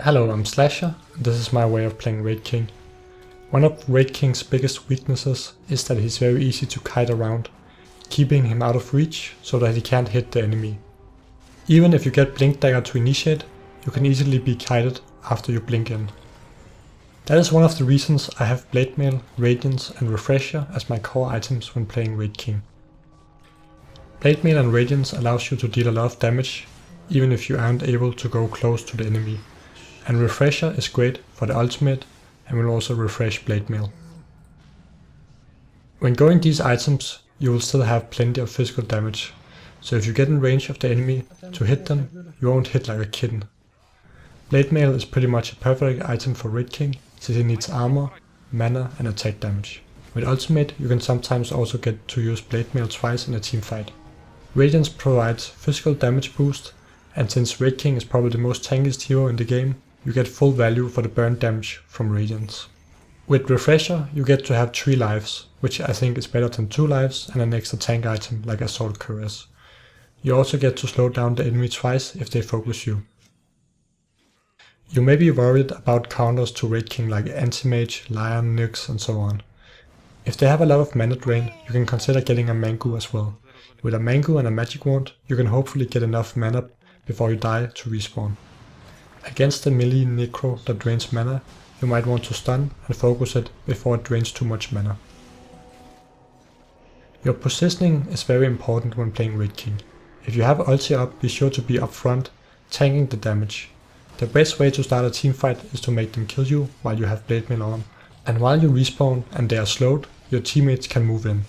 Hello, I'm slahser, and this is my way of playing Wraith King. One of Wraith King's biggest weaknesses is that he's very easy to kite around, keeping him out of reach so that he can't hit the enemy. Even if you get Blink Dagger to initiate, you can easily be kited after you blink in. That is one of the reasons I have Blade Mail, Radiance and Refresher as my core items when playing Wraith King. Blade Mail and Radiance allows you to deal a lot of damage, even if you aren't able to go close to the enemy. And Refresher is great for the ultimate and will also refresh Blade Mail. When going these items, you will still have plenty of physical damage, so if you get in range of the enemy to hit them, you won't hit like a kitten. Blade Mail is pretty much a perfect item for Wraith King, since it needs armor, mana and attack damage. With ultimate, you can sometimes also get to use Blade Mail twice in a team fight. Radiance provides physical damage boost, and since Wraith King is probably the most tankiest hero in the game, you get full value for the burn damage from Radiance. With Refresher, you get to have 3 lives, which I think is better than 2 lives and an extra tank item like Assault Cuirass. You also get to slow down the enemy twice if they focus you. You may be worried about counters to Wraith King like Anti-Mage, Lion, Nyx and so on. If they have a lot of mana drain, you can consider getting a Mangu as well. With a Mangu and a Magic Wand, you can hopefully get enough mana before you die to respawn. Against the melee Necro that drains mana, you might want to stun and focus it before it drains too much mana. Your positioning is very important when playing Wraith King. If you have ulti up, be sure to be up front, tanking the damage. The best way to start a teamfight is to make them kill you while you have Blade Mail on, and while you respawn and they are slowed, your teammates can move in.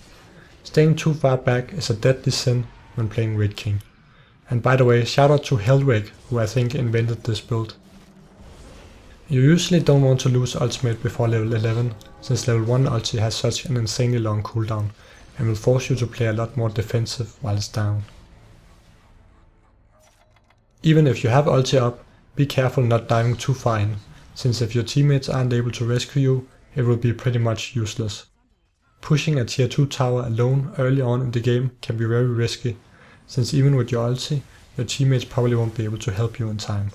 Staying too far back is a deadly sin when playing Wraith King. And by the way, shout out to Hellrig, who I think invented this build. You usually don't want to lose ultimate before level 11, since level 1 ulti has such an insanely long cooldown, and will force you to play a lot more defensive while it's down. Even if you have ulti up, be careful not diving too far in, since if your teammates aren't able to rescue you, it will be pretty much useless. Pushing a tier 2 tower alone early on in the game can be very risky, since even with your ulti, your teammates probably won't be able to help you in time.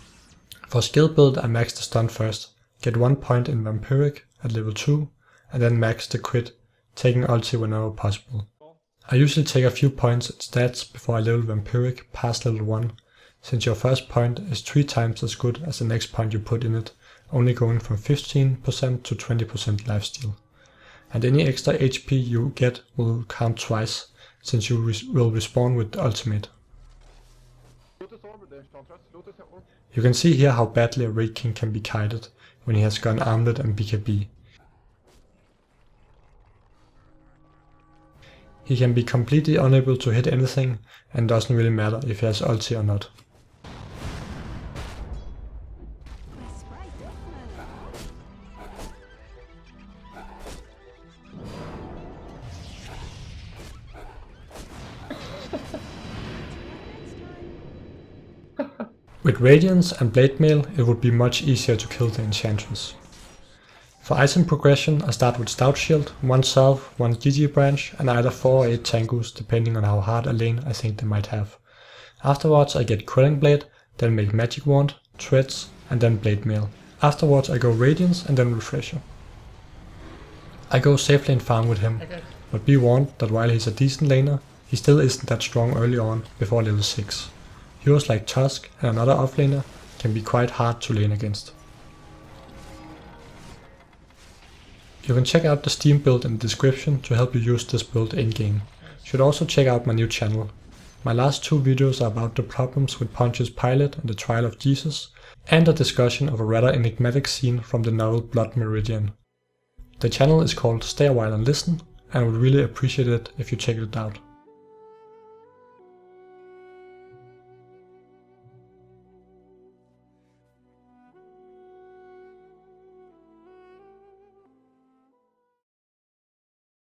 For skill build, I max the stun first, get 1 point in Vampiric at level 2, and then max the crit, taking ulti whenever possible. I usually take a few points in stats before I level Vampiric past level 1, since your first point is 3 times as good as the next point you put in it, only going from 15% to 20% lifesteal. And any extra HP you get will count twice, since you will respawn with the ultimate. You can see here how badly a Wraith King can be kited when he has gone Armlet and BKB. He can be completely unable to hit anything, and doesn't really matter if he has ulti or not. With Radiance and Blade Mail, it would be much easier to kill the Enchantress. For item progression, I start with Stout Shield, 1 Salve, 1 GG Branch and either 4 or 8 Tangus depending on how hard a lane I think they might have. Afterwards I get Quelling Blade, then make Magic Wand, Treads and then Blade Mail. Afterwards I go Radiance and then Refresher. I go safe lane farm with him, but be warned that while he's a decent laner, he still isn't that strong early on before level 6. Heroes like Tusk and another offlaner can be quite hard to lane against. You can check out the Steam build in the description to help you use this build in-game. You should also check out my new channel. My last 2 videos are about the problems with Pontius Pilate and the Trial of Jesus, and a discussion of a rather enigmatic scene from the novel Blood Meridian. The channel is called Stay a While and Listen, and I would really appreciate it if you check it out.